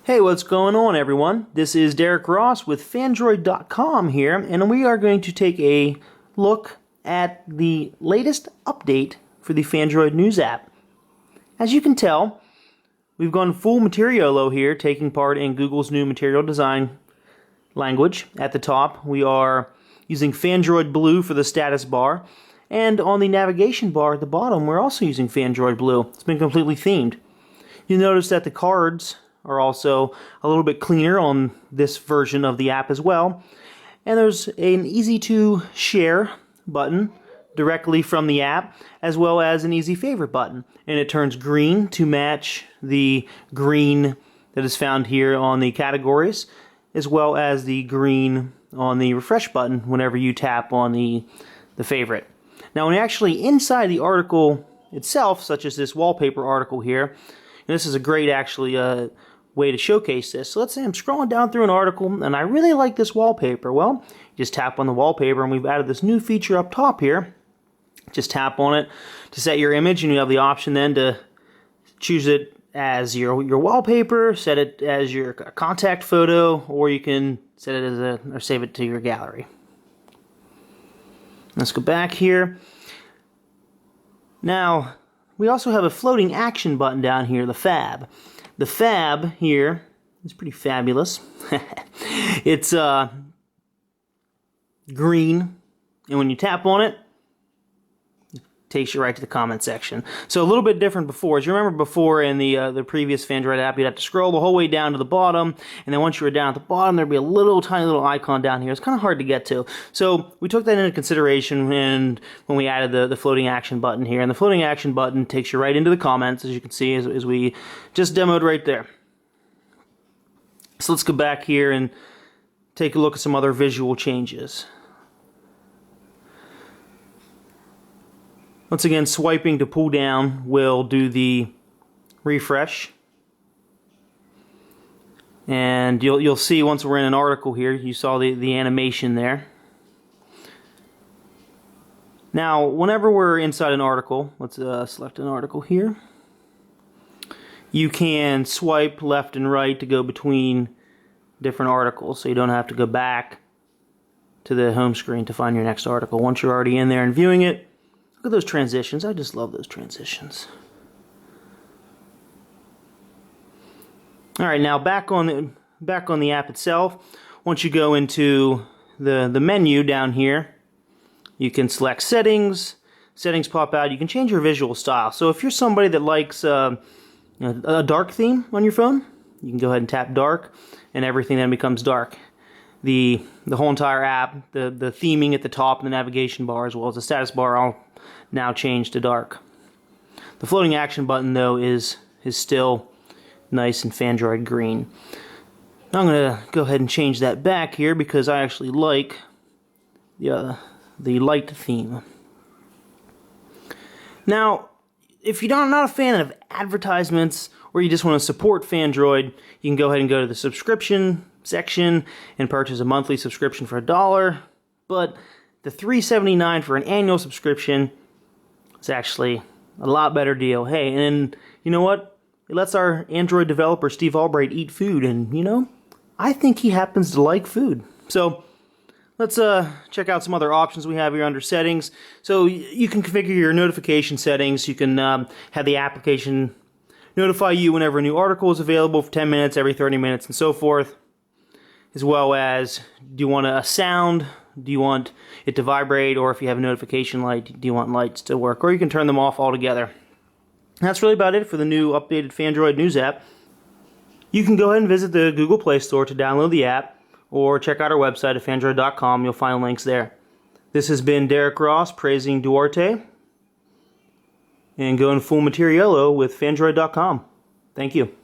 Hey, what's going on, everyone? This is Derek Ross with Phandroid.com here, and we are going to take a look at the latest update for the Phandroid News app. As you can tell, we've gone full Materiolo here, taking part in Google's new material design language. At the top, we are using Phandroid Blue for the status bar, and on the navigation bar at the bottom, we're also using Phandroid Blue. It's been completely themed. You'll notice that the cards are also a little bit cleaner on this version of the app as well. And there's an easy to share button directly from the app, as well as an easy favorite button. And it turns green to match the green that is found here on the categories, as well as the green on the refresh button whenever you tap on the favorite. Now, when you're actually inside the article itself, such as this wallpaper article here, and this is a great way to showcase this. So let's say I'm scrolling down through an article and I really like this wallpaper. Well, you just tap on the wallpaper, and we've added this new feature up top here. Just tap on it to set your image, and you have the option then to choose it as your wallpaper, set it as your contact photo, or you can set it as or save it to your gallery. Let's go back here. Now, we also have a floating action button down here, the Fab. The Fab here is pretty fabulous. It's green, and when you tap on it, it takes you right to the comment section. So a little bit different before. As you remember before in the previous Phandroid app, you'd have to scroll the whole way down to the bottom, and then once you were down at the bottom, there'd be a tiny little icon down here. It's kind of hard to get to. So we took that into consideration when we added the floating action button here. And the floating action button takes you right into the comments, as you can see, as we just demoed right there. So let's go back here and take a look at some other visual changes. Once again, swiping to pull down will do the refresh. And you'll see once we're in an article here, you saw the animation there. Now, whenever we're inside an article, let's select an article here. You can swipe left and right to go between different articles, so you don't have to go back to the home screen to find your next article. Once you're already in there and viewing it, look at those transitions. I just love those transitions. All right, now back on the app itself. Once you go into the menu down here, you can select settings. Settings pop out. You can change your visual style. So if you're somebody that likes a dark theme on your phone, you can go ahead and tap dark, and everything then becomes dark. The whole entire app, the theming at the top and the navigation bar, as well as the status bar, all now changed to dark. The floating action button, though, is still nice and Phandroid green. Now I'm going to go ahead and change that back here because I actually like the light theme. Now, if you're not a fan of advertisements, or you just want to support Phandroid, you can go ahead and go to the subscription section and purchase a monthly subscription for $1. But the $3.79 for an annual subscription is actually a lot better deal. Hey, and you know what? It lets our Android developer Steve Albright eat food, and you know, I think he happens to like food. So let's check out some other options we have here under settings. So you can configure your notification settings. You can have the application notify you whenever a new article is available for 10 minutes, every 30 minutes, and so forth. As well as, do you want a sound? Do you want it to vibrate? Or if you have a notification light, do you want lights to work? Or you can turn them off altogether. That's really about it for the new updated Phandroid News app. You can go ahead and visit the Google Play Store to download the app, or check out our website at Phandroid.com. You'll find links there. This has been Derek Ross praising Duarte and going full Materiolo with Phandroid.com. Thank you.